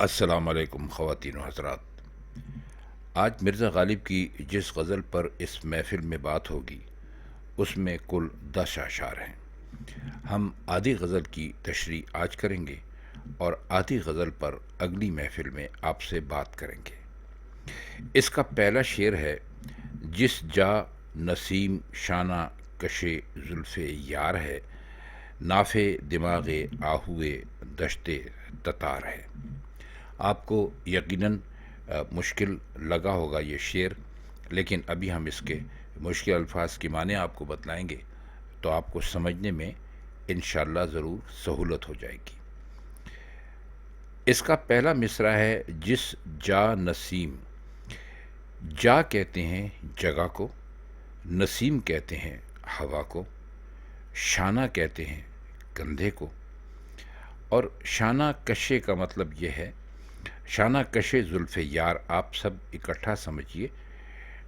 السلام علیکم خواتین و حضرات. آج مرزا غالب کی جس غزل پر اس محفل میں بات ہوگی اس میں کل 10 اشعار ہیں. ہم آدھی غزل کی تشریح آج کریں گے اور آدھی غزل پر اگلی محفل میں آپ سے بات کریں گے. اس کا پہلا شعر ہے: جس جا نسیم شانہ کشے زلف یار ہے، نافے دماغ آہوئے دشت تتار ہے. آپ کو یقیناً مشکل لگا ہوگا یہ شعر، لیکن ابھی ہم اس کے مشکل الفاظ کی معنی آپ کو بتلائیں گے تو آپ کو سمجھنے میں انشاءاللہ ضرور سہولت ہو جائے گی. اس کا پہلا مصرع ہے: جس جا نسیم. جا کہتے ہیں جگہ کو، نسیم کہتے ہیں ہوا کو، شانہ کہتے ہیں کندھے کو. اور شانہ کشے کا مطلب یہ ہے، شانہ کشے زلف یار، آپ سب اکٹھا سمجھیے.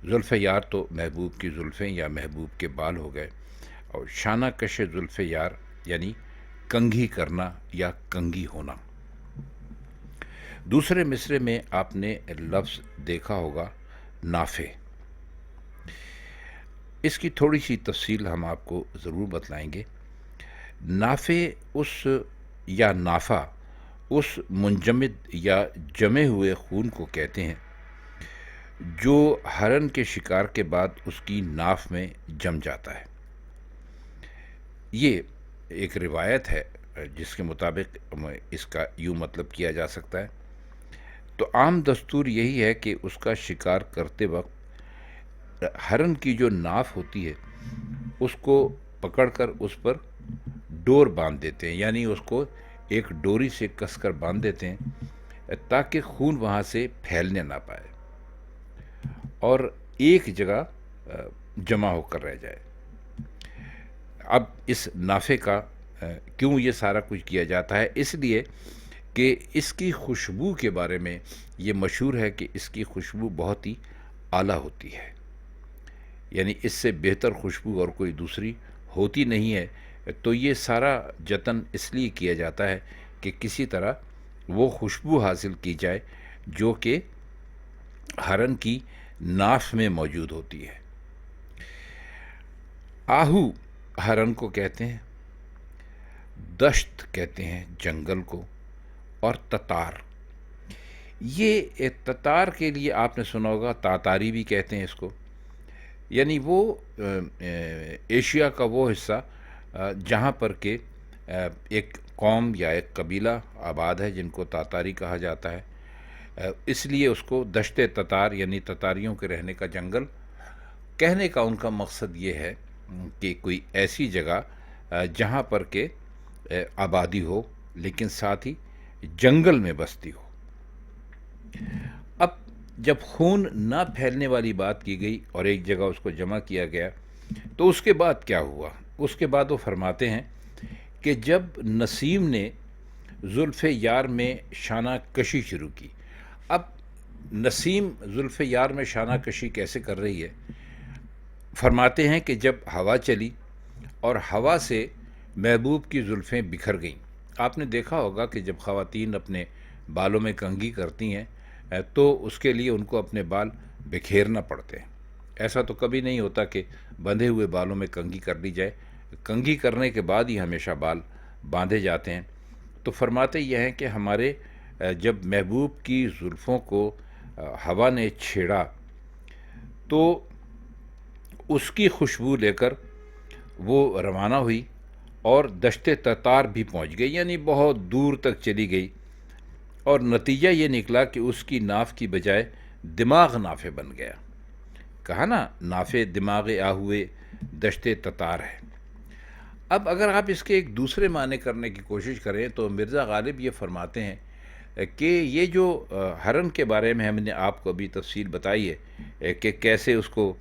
زلف یار تو محبوب کی زلفیں یا محبوب کے بال ہو گئے، اور شانہ کشے زلف یار یعنی کنگھی کرنا یا کنگھی ہونا. دوسرے مصرے میں آپ نے لفظ دیکھا ہوگا نافے. اس کی تھوڑی سی تفصیل ہم آپ کو ضرور بتلائیں گے. نافے اس یا نافع اس منجمد یا جمے ہوئے خون کو کہتے ہیں جو ہرن کے شکار کے بعد اس کی ناف میں جم جاتا ہے. یہ ایک روایت ہے جس کے مطابق اس کا یوں مطلب کیا جا سکتا ہے. تو عام دستور یہی ہے کہ اس کا شکار کرتے وقت ہرن کی جو ناف ہوتی ہے اس کو پکڑ کر اس پر ڈور باندھ دیتے ہیں، یعنی اس کو ایک ڈوری سے کس کر باندھ دیتے ہیں تاکہ خون وہاں سے پھیلنے نہ پائے اور ایک جگہ جمع ہو کر رہ جائے. اب اس نافے کا کیوں یہ سارا کچھ کیا جاتا ہے؟ اس لیے کہ اس کی خوشبو کے بارے میں یہ مشہور ہے کہ اس کی خوشبو بہت ہی اعلیٰ ہوتی ہے، یعنی اس سے بہتر خوشبو اور کوئی دوسری ہوتی نہیں ہے. تو یہ سارا جتن اس لیے کیا جاتا ہے کہ کسی طرح وہ خوشبو حاصل کی جائے جو کہ ہرن کی ناف میں موجود ہوتی ہے. آہو ہرن کو کہتے ہیں، دشت کہتے ہیں جنگل کو، اور تتار. یہ تتار کے لیے آپ نے سنا ہوگا تاتاری بھی کہتے ہیں اس کو، یعنی وہ ایشیا کا وہ حصہ جہاں پر کہ ایک قوم یا ایک قبیلہ آباد ہے جن کو تاتاری کہا جاتا ہے. اس لیے اس کو دشت تتار یعنی تتاریوں کے رہنے کا جنگل کہنے کا ان کا مقصد یہ ہے کہ کوئی ایسی جگہ جہاں پر کہ آبادی ہو لیکن ساتھ ہی جنگل میں بستی ہو. اب جب خون نہ پھیلنے والی بات کی گئی اور ایک جگہ اس کو جمع کیا گیا تو اس کے بعد کیا ہوا؟ اس کے بعد وہ فرماتے ہیں کہ جب نسیم نے زلف یار میں شانہ کشی شروع کی. اب نسیم زلف یار میں شانہ کشی کیسے کر رہی ہے؟ فرماتے ہیں کہ جب ہوا چلی اور ہوا سے محبوب کی زلفیں بکھر گئیں. آپ نے دیکھا ہوگا کہ جب خواتین اپنے بالوں میں کنگھی کرتی ہیں تو اس کے لیے ان کو اپنے بال بکھیرنا پڑتے ہیں. ایسا تو کبھی نہیں ہوتا کہ بندھے ہوئے بالوں میں کنگھی کر لی جائے، کنگھی کرنے کے بعد ہی ہمیشہ بال باندھے جاتے ہیں. تو فرماتے یہ ہیں کہ ہمارے جب محبوب کی زلفوں کو ہوا نے چھیڑا تو اس کی خوشبو لے کر وہ روانہ ہوئی اور دشت تتار بھی پہنچ گئی، یعنی بہت دور تک چلی گئی. اور نتیجہ یہ نکلا کہ اس کی ناف کی بجائے دماغ نافے بن گیا. کہا نا نافے دماغ آہوئے دشت تتار ہے. اب اگر آپ اس کے ایک دوسرے معنی کرنے کی کوشش کریں تو مرزا غالب یہ فرماتے ہیں کہ یہ جو ہرن کے بارے میں ہم نے آپ کو ابھی تفصیل بتائی ہے کہ کیسے اس کو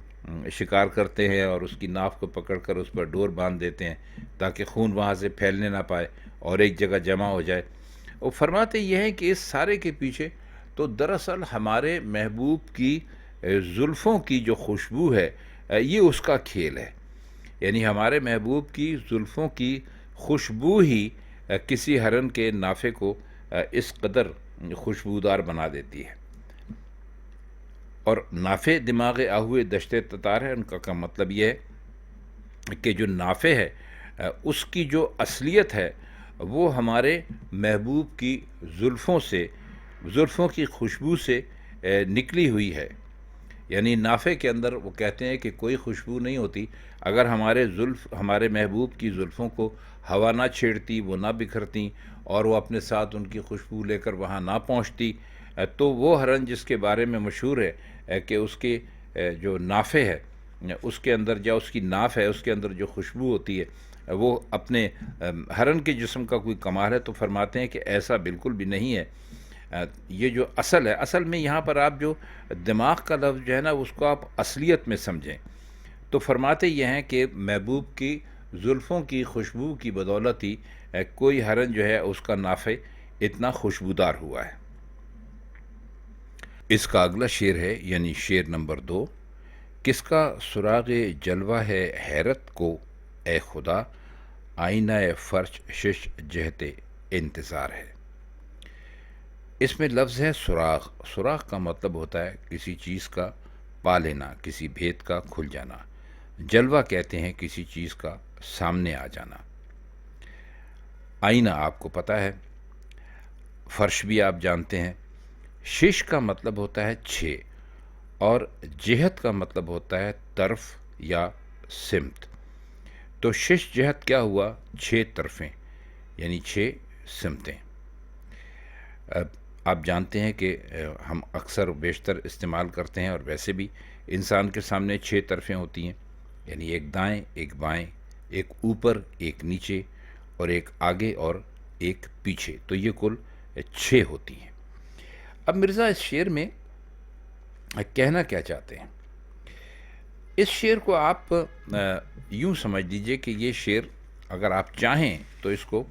شکار کرتے ہیں اور اس کی ناف کو پکڑ کر اس پر ڈور باندھ دیتے ہیں تاکہ خون وہاں سے پھیلنے نہ پائے اور ایک جگہ جمع ہو جائے. وہ فرماتے یہ ہیں کہ اس سارے کے پیچھے تو دراصل ہمارے محبوب کی زلفوں کی جو خوشبو ہے یہ اس کا کھیل ہے. یعنی ہمارے محبوب کی زلفوں کی خوشبو ہی کسی ہرن کے نافے کو اس قدر خوشبودار بنا دیتی ہے۔ اور نافع دماغ آہوئے دشت تتار ہے، ان کا مطلب یہ ہے کہ جو نافع ہے اس کی جو اصلیت ہے وہ ہمارے محبوب کی زلفوں کی خوشبو سے نکلی ہوئی ہے۔ یعنی نافع کے اندر وہ کہتے ہیں کہ کوئی خوشبو نہیں ہوتی اگر ہمارے محبوب کی زلفوں کو ہوا نہ چھیڑتی، وہ نہ بکھرتی، اور وہ اپنے ساتھ ان کی خوشبو لے کر وہاں نہ پہنچتی، تو وہ ہرن جس کے بارے میں مشہور ہے کہ اس کے جو نافع ہے اس کے اندر، یا اس کی ناف ہے اس کے اندر جو خوشبو ہوتی ہے وہ اپنے ہرن کے جسم کا کوئی کمال ہے، تو فرماتے ہیں کہ ایسا بالکل بھی نہیں ہے۔ یہ جو اصل ہے، اصل میں یہاں پر آپ جو دماغ کا لفظ جو ہے نا اس کو آپ اصلیت میں سمجھیں، تو فرماتے یہ ہیں کہ محبوب کی زلفوں کی خوشبو کی بدولت ہی کوئی ہرن جو ہے اس کا نافع اتنا خوشبودار ہوا ہے۔ اس کا اگلا شعر ہے، یعنی شعر نمبر 2، کس کا سراغ جلوہ ہے حیرت کو اے خدا، آئینہ فرش شش جہت انتظار ہے۔ اس میں لفظ ہے سراغ۔ سراغ کا مطلب ہوتا ہے کسی چیز کا پا لینا، کسی بھید کا کھل جانا۔ جلوہ کہتے ہیں کسی چیز کا سامنے آ جانا۔ آئینہ آپ کو پتہ ہے، فرش بھی آپ جانتے ہیں۔ شش کا مطلب ہوتا ہے 6، اور جہت کا مطلب ہوتا ہے طرف یا سمت۔ تو شش جہت کیا ہوا؟ 6 طرفیں، یعنی 6 سمتیں۔ آپ جانتے ہیں کہ ہم اکثر بیشتر استعمال کرتے ہیں، اور ویسے بھی انسان کے سامنے 6 طرفیں ہوتی ہیں، یعنی ایک دائیں، ایک بائیں، ایک اوپر، ایک نیچے، اور ایک آگے اور ایک پیچھے، تو یہ کل 6 ہوتی ہیں۔ اب مرزا اس شعر میں کہنا کیا چاہتے ہیں؟ اس شعر کو آپ یوں سمجھ لیجئے کہ یہ شعر اگر آپ چاہیں تو اس کو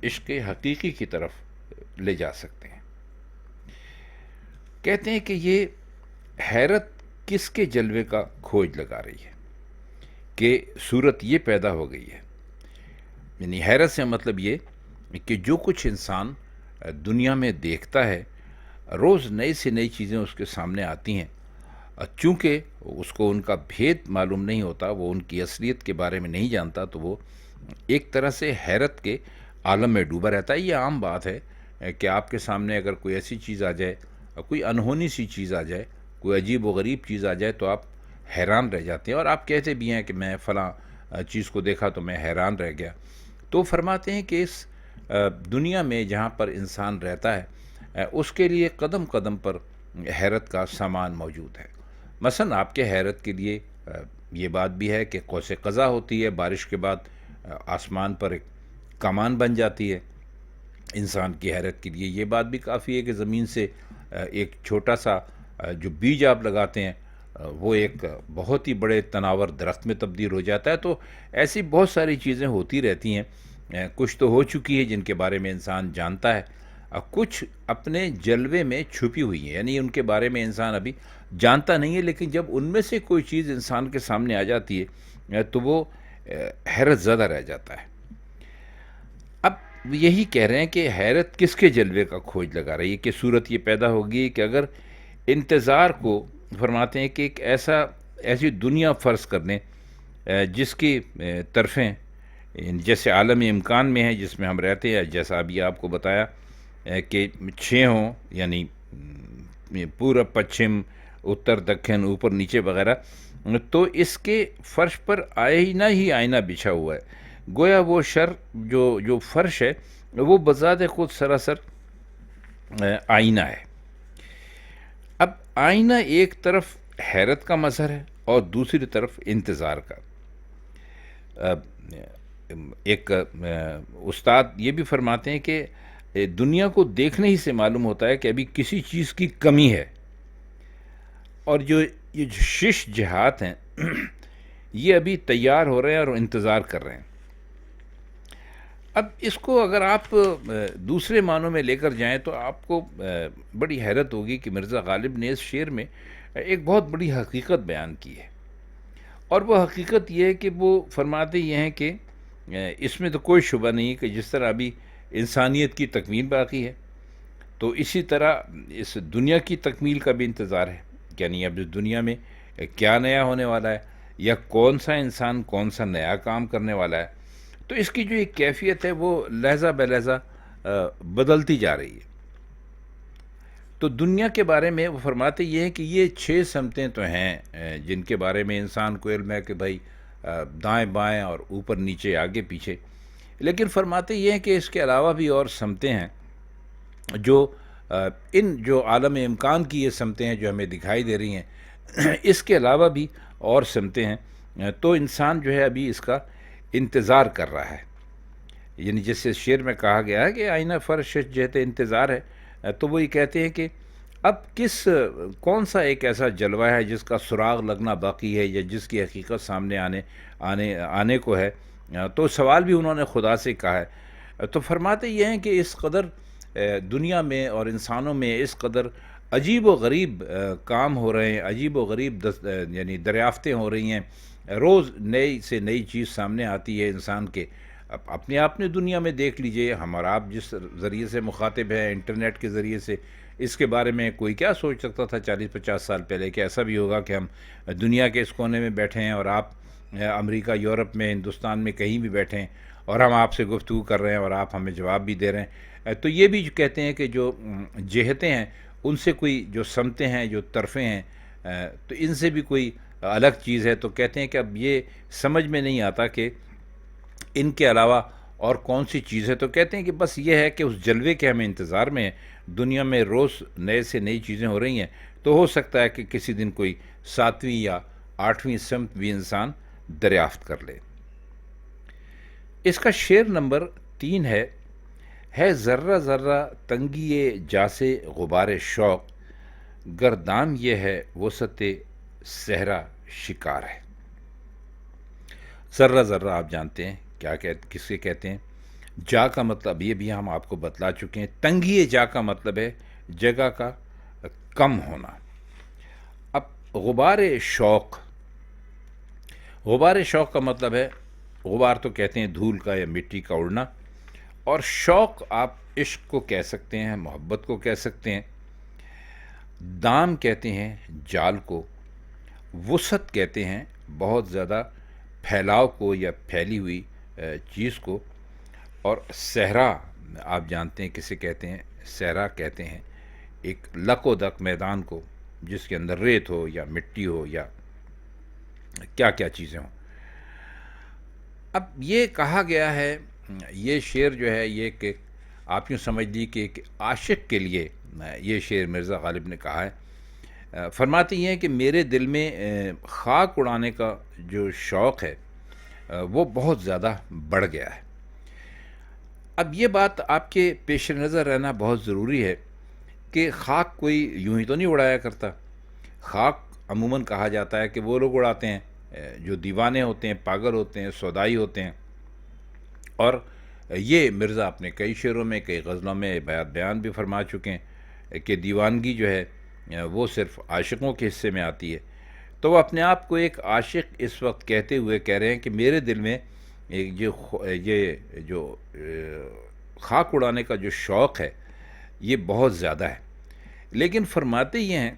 عشق حقیقی کی طرف لے جا سکتے ہیں۔ کہتے ہیں کہ یہ حیرت کس کے جلوے کا کھوج لگا رہی ہے کہ صورت یہ پیدا ہو گئی ہے۔ یعنی حیرت سے مطلب یہ کہ جو کچھ انسان دنیا میں دیکھتا ہے، روز نئی سے نئی چیزیں اس کے سامنے آتی ہیں، چونکہ اس کو ان کا بھید معلوم نہیں ہوتا، وہ ان کی اصلیت کے بارے میں نہیں جانتا، تو وہ ایک طرح سے حیرت کے عالم میں ڈوبا رہتا ہے۔ یہ عام بات ہے کہ آپ کے سامنے اگر کوئی ایسی چیز آ جائے، کوئی انہونی سی چیز آ جائے، کوئی عجیب و غریب چیز آ جائے، تو آپ حیران رہ جاتے ہیں، اور آپ کہتے بھی ہیں کہ میں فلاں چیز کو دیکھا تو میں حیران رہ گیا۔ تو فرماتے ہیں کہ اس دنیا میں جہاں پر انسان رہتا ہے اس کے لیے قدم قدم پر حیرت کا سامان موجود ہے۔ مثلا آپ کے حیرت کے لیے یہ بات بھی ہے کہ قوس قزح ہوتی ہے، بارش کے بعد آسمان پر ایک کمان بن جاتی ہے۔ انسان کی حیرت کے لیے یہ بات بھی کافی ہے کہ زمین سے ایک چھوٹا سا جو بیج آپ لگاتے ہیں وہ ایک بہت ہی بڑے تناور درخت میں تبدیل ہو جاتا ہے۔ تو ایسی بہت ساری چیزیں ہوتی رہتی ہیں، کچھ تو ہو چکی ہے جن کے بارے میں انسان جانتا ہے، کچھ اپنے جلوے میں چھپی ہوئی ہیں، یعنی ان کے بارے میں انسان ابھی جانتا نہیں ہے، لیکن جب ان میں سے کوئی چیز انسان کے سامنے آ جاتی ہے تو وہ حیرت زدہ رہ جاتا ہے۔ اب یہی کہہ رہے ہیں کہ حیرت کس کے جلوے کا کھوج لگا رہی ہے کہ صورت یہ پیدا ہوگی کہ اگر انتظار کو، فرماتے ہیں کہ ایک ایسی دنیا فرض کر لیں جس کی طرفیں جیسے عالم امکان میں ہے جس میں ہم رہتے ہیں، جیسا ابھی آپ کو بتایا کہ 6 ہوں، یعنی پورب، پچھم، اتر، دکھن، اوپر نیچے وغیرہ، تو اس کے فرش پر آئینہ ہی آئینہ بچھا ہوا ہے۔ گویا وہ جو فرش ہے وہ بذات خود سراسر آئینہ ہے۔ اب آئینہ ایک طرف حیرت کا مظہر ہے اور دوسری طرف انتظار کا۔ ایک استاد یہ بھی فرماتے ہیں کہ دنیا کو دیکھنے ہی سے معلوم ہوتا ہے کہ ابھی کسی چیز کی کمی ہے، اور یہ 6 جہات ہیں یہ ابھی تیار ہو رہے ہیں اور انتظار کر رہے ہیں۔ اب اس کو اگر آپ دوسرے معنوں میں لے کر جائیں تو آپ کو بڑی حیرت ہوگی کہ مرزا غالب نے اس شعر میں ایک بہت بڑی حقیقت بیان کی ہے، اور وہ حقیقت یہ ہے کہ وہ فرماتے یہ ہیں کہ اس میں تو کوئی شبہ نہیں کہ جس طرح ابھی انسانیت کی تکمیل باقی ہے، تو اسی طرح اس دنیا کی تکمیل کا بھی انتظار ہے، یعنی اب اس دنیا میں کیا نیا ہونے والا ہے، یا کون سا انسان کون سا نیا کام کرنے والا ہے. تو اس کی جو ایک کیفیت ہے وہ لہجہ بہ لہجہ بدلتی جا رہی ہے. تو دنیا کے بارے میں وہ فرماتے یہ ہیں کہ یہ 6 سمتیں تو ہیں جن کے بارے میں انسان کو علم ہے کہ بھائی دائیں بائیں اور اوپر نیچے آگے پیچھے. لیکن فرماتے یہ ہیں کہ اس کے علاوہ بھی اور سمتیں ہیں جو ان جو عالم امکان کی یہ سمتیں ہیں جو ہمیں دکھائی دے رہی ہیں، اس کے علاوہ بھی اور سمتیں ہیں. تو انسان جو ہے ابھی اس کا انتظار کر رہا ہے. یعنی جیسے شعر میں کہا گیا ہے کہ آئینہ فرش جہت انتظار ہے، تو وہ یہ کہتے ہیں کہ اب کون سا ایک ایسا جلوہ ہے جس کا سراغ لگنا باقی ہے، یا جس کی حقیقت سامنے آنے کو ہے. تو سوال بھی انہوں نے خدا سے کہا ہے. تو فرماتے یہ ہیں کہ اس قدر دنیا میں اور انسانوں میں اس قدر عجیب و غریب کام ہو رہے ہیں، عجیب و غریب یعنی دریافتیں ہو رہی ہیں. روز نئی سے نئی چیز سامنے آتی ہے انسان کے. اپنے آپ نے دنیا میں دیکھ لیجئے، ہم اور آپ جس ذریعے سے مخاطب ہیں انٹرنیٹ کے ذریعے سے، اس کے بارے میں کوئی کیا سوچ سکتا تھا 40-50 سال پہلے کہ ایسا بھی ہوگا کہ ہم دنیا کے اس کونے میں بیٹھے ہیں اور آپ امریکہ، یورپ میں، ہندوستان میں کہیں بھی بیٹھے ہیں اور ہم آپ سے گفتگو کر رہے ہیں اور آپ ہمیں جواب بھی دے رہے ہیں. تو یہ بھی کہتے ہیں کہ جو جہتیں ہیں ان سے کوئی جو سمتیں ہیں، جو طرفیں ہیں، تو ان سے بھی کوئی الگ چیز ہے. تو کہتے ہیں کہ اب یہ سمجھ میں نہیں آتا کہ ان کے علاوہ اور کون سی چیز ہے. تو کہتے ہیں کہ بس یہ ہے کہ اس جلوے کے ہمیں انتظار میں ہیں. دنیا میں روز نئے سے نئی چیزیں ہو رہی ہیں، تو ہو سکتا ہے کہ کسی دن کوئی 7ویں یا 8ویں سمت بھی انسان دریافت کر لے. اس کا شعر نمبر 3 ہے ذرہ ذرہ تنگی جا سے غبار شوق، گردام یہ ہے وسعت صحرا شکار ہے. ذرہ ذرہ آپ جانتے ہیں کس سے کہتے ہیں. جا کا مطلب یہ بھی ہم آپ کو بتلا چکے ہیں. تنگی جا کا مطلب ہے جگہ کا کم ہونا. اب غبار شوق کا مطلب ہے، غبار تو کہتے ہیں دھول کا یا مٹی کا اڑنا، اور شوق آپ عشق کو کہہ سکتے ہیں، محبت کو کہہ سکتے ہیں. دام کہتے ہیں جال کو، وسعت کہتے ہیں بہت زیادہ پھیلاؤ کو یا پھیلی ہوئی چیز کو، اور صحرا آپ جانتے ہیں کسے کہتے ہیں. صحرا کہتے ہیں ایک لک و دک میدان کو جس کے اندر ریت ہو یا مٹی ہو یا کیا کیا چیزیں ہوں. اب یہ کہا گیا ہے، یہ شعر جو ہے یہ کہ آپ یوں سمجھ لی کہ ایک عاشق کے لیے یہ شعر مرزا غالب نے کہا ہے. فرماتے ہیں کہ میرے دل میں خاک اڑانے کا جو شوق ہے وہ بہت زیادہ بڑھ گیا ہے. اب یہ بات آپ کے پیش نظر رہنا بہت ضروری ہے کہ خاک کوئی یوں ہی تو نہیں اڑایا کرتا. خاک عموماً کہا جاتا ہے کہ وہ لوگ اڑاتے ہیں جو دیوانے ہوتے ہیں، پاگل ہوتے ہیں، سودائی ہوتے ہیں. اور یہ مرزا اپنے کئی شعروں میں، کئی غزلوں میں بیان بھی فرما چکے ہیں کہ دیوانگی جو ہے وہ صرف عاشقوں کے حصے میں آتی ہے. تو وہ اپنے آپ کو ایک عاشق اس وقت کہتے ہوئے کہہ رہے ہیں کہ میرے دل میں یہ جو خاک اڑانے کا جو شوق ہے یہ بہت زیادہ ہے. لیکن فرماتے یہ ہیں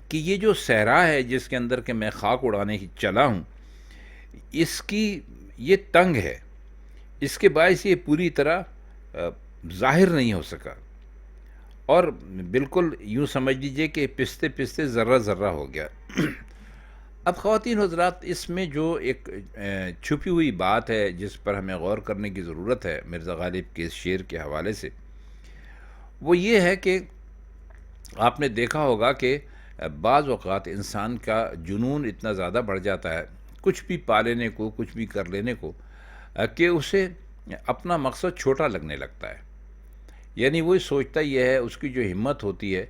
کہ یہ جو صحرا ہے جس کے اندر کہ میں خاک اڑانے کی چلا ہوں، اس کی یہ تنگ ہے، اس کے باعث یہ پوری طرح ظاہر نہیں ہو سکا، اور بالکل یوں سمجھ لیجئے کہ پستے پستے ذرہ ذرہ ہو گیا. اب خواتین حضرات، اس میں جو ایک چھپی ہوئی بات ہے جس پر ہمیں غور کرنے کی ضرورت ہے مرزا غالب کے اس شعر کے حوالے سے، وہ یہ ہے کہ آپ نے دیکھا ہوگا کہ بعض اوقات انسان کا جنون اتنا زیادہ بڑھ جاتا ہے کچھ بھی پا لینے کو، کچھ بھی کر لینے کو، کہ اسے اپنا مقصد چھوٹا لگنے لگتا ہے. یعنی وہ سوچتا یہ ہے، اس کی جو ہمت ہوتی ہے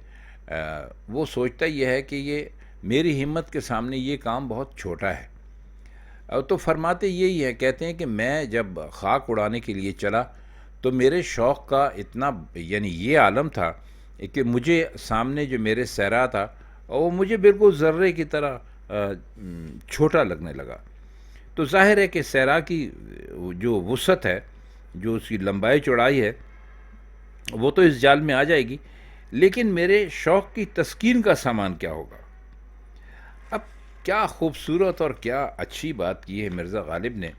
وہ سوچتا یہ ہے کہ یہ میری ہمت کے سامنے یہ کام بہت چھوٹا ہے. تو فرماتے یہی ہے، کہتے ہیں کہ میں جب خاک اڑانے کے لیے چلا تو میرے شوق کا اتنا یعنی یہ عالم تھا کہ مجھے سامنے جو میرے صحرا تھا وہ مجھے بالکل ذرے کی طرح چھوٹا لگنے لگا. تو ظاہر ہے کہ صحرا کی جو وسعت ہے، جو اس کی لمبائی چوڑائی ہے، وہ تو اس جال میں آ جائے گی، لیکن میرے شوق کی تسکین کا سامان کیا ہوگا؟ اب کیا خوبصورت اور کیا اچھی بات کی ہے مرزا غالب نے.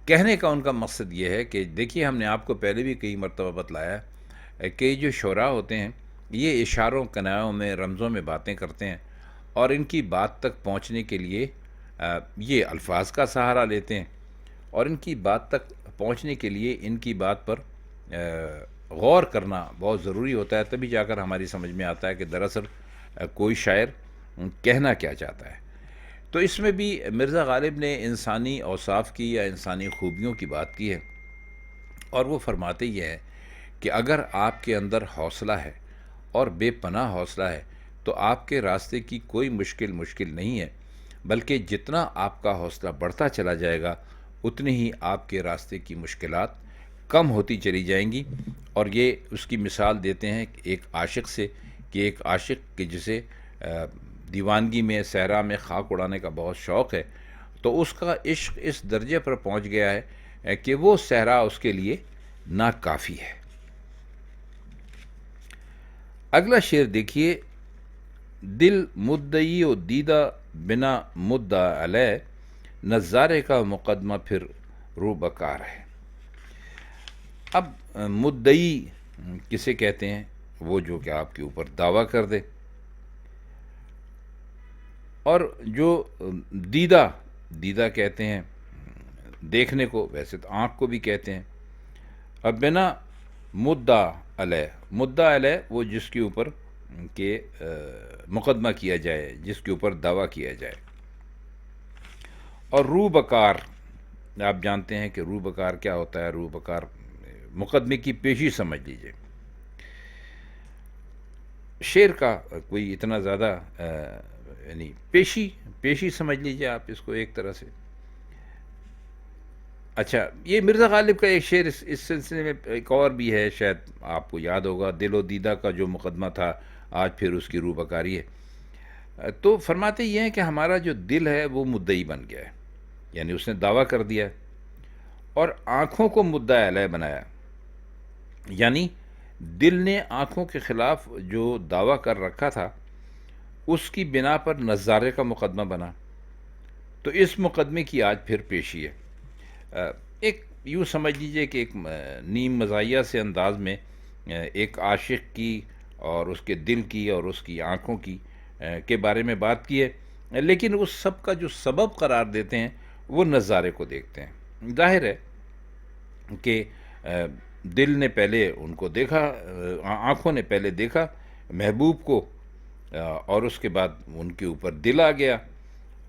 کہنے کا ان کا مقصد یہ ہے کہ دیکھیے، ہم نے آپ کو پہلے بھی کئی مرتبہ بتلایا ہے کہ جو شعراء ہوتے ہیں یہ اشاروں، کنایوں میں، رمزوں میں باتیں کرتے ہیں، اور ان کی بات تک پہنچنے کے لیے یہ الفاظ کا سہارا لیتے ہیں، اور ان کی بات تک پہنچنے کے لیے ان کی بات پر غور کرنا بہت ضروری ہوتا ہے. تبھی جا کر ہماری سمجھ میں آتا ہے کہ دراصل کوئی شاعر کہنا کیا چاہتا ہے. تو اس میں بھی مرزا غالب نے انسانی اوصاف کی یا انسانی خوبیوں کی بات کی ہے، اور وہ فرماتے یہ ہے کہ اگر آپ کے اندر حوصلہ ہے اور بے پناہ حوصلہ ہے تو آپ کے راستے کی کوئی مشکل نہیں ہے، بلکہ جتنا آپ کا حوصلہ بڑھتا چلا جائے گا اتنی ہی آپ کے راستے کی مشکلات کم ہوتی چلی جائیں گی. اور یہ اس کی مثال دیتے ہیں ایک عاشق سے، کہ ایک عاشق کہ جسے دیوانگی میں، صحرا میں خاک اڑانے کا بہت شوق ہے، تو اس کا عشق اس درجے پر پہنچ گیا ہے کہ وہ صحرا اس کے لیے ناکافی ہے. اگلا شعر دیکھیے: دل مدعی و دیدہ بنا مدعا علیہ، نظارے کا مقدمہ پھر رو بکار ہے. اب مدعی کسے کہتے ہیں؟ وہ جو کہ آپ کے اوپر دعویٰ کر دے. اور جو دیدہ کہتے ہیں دیکھنے کو، ویسے تو آنکھ کو بھی کہتے ہیں. اب بنا مدعا علیہ وہ جس کے اوپر کہ مقدمہ کیا جائے، جس کے اوپر دعویٰ کیا جائے. اور رو بکار، آپ جانتے ہیں کہ رو بکار کیا ہوتا ہے. رو بکار مقدمے کی پیشی سمجھ لیجئے. شعر کا کوئی اتنا زیادہ یعنی پیشی سمجھ لیجئے آپ اس کو ایک طرح سے. اچھا، یہ مرزا غالب کا ایک شعر اس سلسلے میں ایک اور بھی ہے، شاید آپ کو یاد ہوگا: دل و دیدہ کا جو مقدمہ تھا آج پھر اس کی رو بکاری ہے. تو فرماتے یہ ہیں کہ ہمارا جو دل ہے وہ مدعی بن گیا ہے، یعنی اس نے دعویٰ کر دیا ہے، اور آنکھوں کو مدعا علیہ بنایا. یعنی دل نے آنکھوں کے خلاف جو دعویٰ کر رکھا تھا اس کی بنا پر نظارے کا مقدمہ بنا. تو اس مقدمے کی آج پھر پیشی ہے. ایک یوں سمجھ لیجئے کہ ایک نیم مزاحیہ سے انداز میں ایک عاشق کی اور اس کے دل کی اور اس کی آنکھوں کی کے بارے میں بات کی ہے، لیکن اس سب کا جو سبب قرار دیتے ہیں وہ نظارے کو دیکھتے ہیں. ظاہر ہے کہ دل نے پہلے ان کو دیکھا، آنکھوں نے پہلے دیکھا محبوب کو، اور اس کے بعد ان کے اوپر دل آ گیا.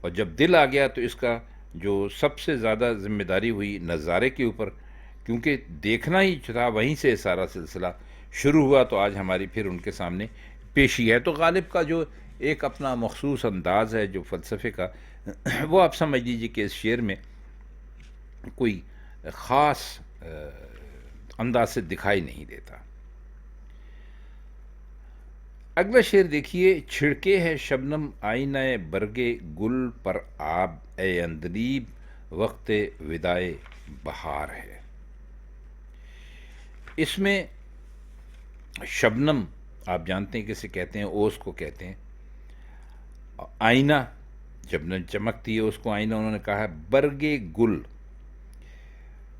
اور جب دل آ گیا تو اس کا جو سب سے زیادہ ذمہ داری ہوئی نظارے کے اوپر، کیونکہ دیکھنا ہی تھا، وہیں سے سارا سلسلہ شروع ہوا. تو آج ہماری پھر ان کے سامنے پیشی ہے. تو غالب کا جو ایک اپنا مخصوص انداز ہے جو فلسفے کا، وہ آپ سمجھ لیجیے کہ اس شعر میں کوئی خاص انداز سے دکھائی نہیں دیتا. اگلا شعر دیکھیے: چھڑکے ہے شبنم آئینہ برگے گل پر آب، اے اندلیب وقت ودائے بہار ہے. اس میں شبنم آپ جانتے ہیں کسے کہتے ہیں؟ اوس کو کہتے ہیں. آئینہ جب چمکتی ہے اس کو آئینہ انہوں نے کہا ہے.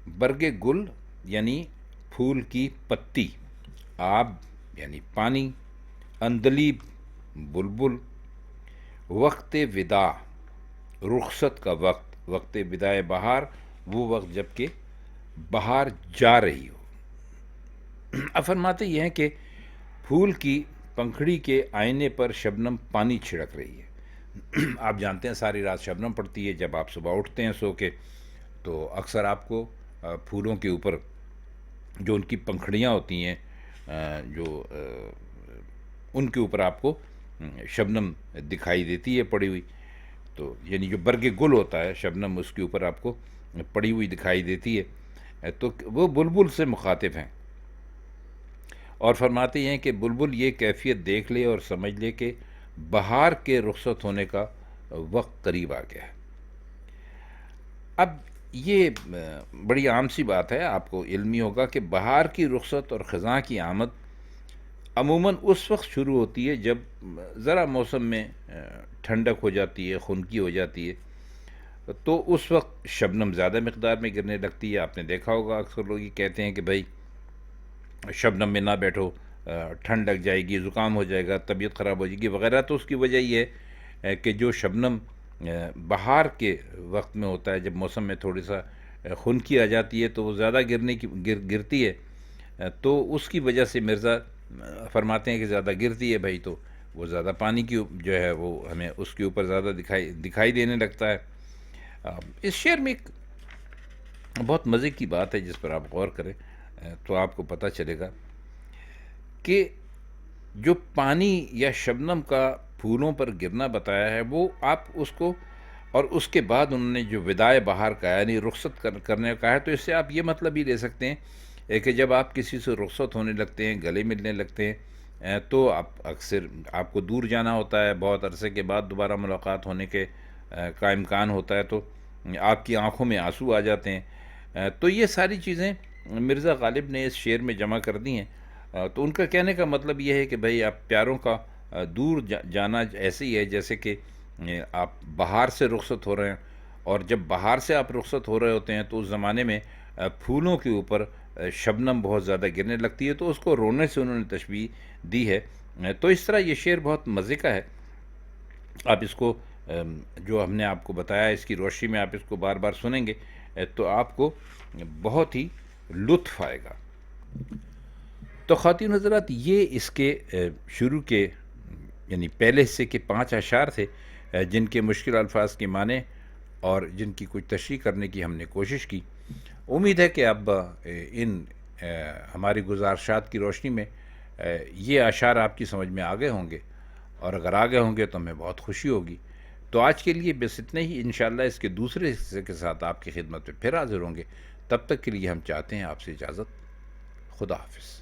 برگ گل یعنی پھول کی پتی، آب یعنی پانی، اندلیب بلبل، وقت ودا رخصت کا وقت، وقت ودائے بہار وہ وقت جب کہ بہار جا رہی ہو. اب فرماتے یہ ہیں کہ پھول کی پنکھڑی کے آئینے پر شبنم پانی چھڑک رہی ہے. آپ جانتے ہیں ساری رات شبنم پڑتی ہے. جب آپ صبح اٹھتے ہیں سو کے تو اکثر آپ کو پھولوں کے اوپر جو ان کی پنکھڑیاں ہوتی ہیں جو ان کے اوپر آپ کو شبنم دکھائی دیتی ہے پڑی ہوئی. تو یعنی جو برگ گل ہوتا ہے شبنم اس کے اوپر آپ کو پڑی ہوئی دکھائی دیتی ہے. تو وہ بلبل سے مخاطب ہیں اور فرماتے ہیں کہ بلبل یہ کیفیت دیکھ لے اور سمجھ لے کہ بہار کے رخصت ہونے کا وقت قریب آ گیا ہے. اب یہ بڑی عام سی بات ہے، آپ کو علمی ہوگا کہ بہار کی رخصت اور خزاں کی آمد عموماً اس وقت شروع ہوتی ہے جب ذرا موسم میں ٹھنڈک ہو جاتی ہے، خنکی ہو جاتی ہے، تو اس وقت شبنم زیادہ مقدار میں گرنے لگتی ہے۔ آپ نے دیکھا ہوگا اکثر لوگ یہ کہتے ہیں کہ بھائی شبنم میں نہ بیٹھو، ٹھنڈ لگ جائے گی، زکام ہو جائے گا، طبیعت خراب ہو جائے گی وغیرہ۔ تو اس کی وجہ یہ ہے کہ جو شبنم بہار کے وقت میں ہوتا ہے، جب موسم میں تھوڑی سا خنکی آ جاتی ہے تو وہ زیادہ گرتی ہے، تو اس کی وجہ سے مرزا فرماتے ہیں کہ زیادہ گرتی ہے بھائی، تو وہ زیادہ پانی کی جو ہے وہ ہمیں اس کے اوپر زیادہ دکھائی دینے لگتا ہے۔ اس شعر میں ایک بہت مزے کی بات ہے جس پر آپ غور کریں تو آپ کو پتہ چلے گا کہ جو پانی یا شبنم کا پھولوں پر گرنا بتایا ہے، وہ آپ اس کو، اور اس کے بعد انہوں نے جو وداع بہار کا یعنی رخصت کرنے کا ہے، تو اس سے آپ یہ مطلب ہی لے سکتے ہیں کہ جب آپ کسی سے رخصت ہونے لگتے ہیں، گلے ملنے لگتے ہیں، تو آپ اکثر آپ کو دور جانا ہوتا ہے، بہت عرصے کے بعد دوبارہ ملاقات ہونے کے کا امکان ہوتا ہے، تو آپ کی آنکھوں میں آنسو آ جاتے ہیں۔ تو یہ ساری چیزیں مرزا غالب نے اس شعر میں جمع کر دی ہیں۔ تو ان کا کہنے کا مطلب یہ ہے کہ بھئی آپ پیاروں کا دور جانا ایسے ہی ہے جیسے کہ آپ بہار سے رخصت ہو رہے ہیں، اور جب بہار سے آپ رخصت ہو رہے ہوتے ہیں تو اس زمانے میں پھولوں کے اوپر شبنم بہت زیادہ گرنے لگتی ہے، تو اس کو رونے سے انہوں نے تشبیہ دی ہے۔ تو اس طرح یہ شعر بہت مزے کا ہے۔ آپ اس کو جو ہم نے آپ کو بتایا اس کی روشنی میں آپ اس کو بار بار سنیں گے تو آپ کو بہت ہی لطف آئے گا۔ تو خواتین حضرات، یہ اس کے شروع کے یعنی پہلے حصے کے 5 اشعار تھے جن کے مشکل الفاظ کے معنی اور جن کی کچھ تشریح کرنے کی ہم نے کوشش کی۔ امید ہے کہ اب ان ہماری گزارشات کی روشنی میں یہ اشعار آپ کی سمجھ میں آ گئے ہوں گے، اور اگر آ گئے ہوں گے تو ہمیں بہت خوشی ہوگی۔ تو آج کے لیے بس اتنے ہی، انشاءاللہ اس کے دوسرے حصے کے ساتھ آپ کی خدمت میں پھر حاضر ہوں گے۔ تب تک کے لیے ہم چاہتے ہیں آپ سے اجازت۔ خدا حافظ۔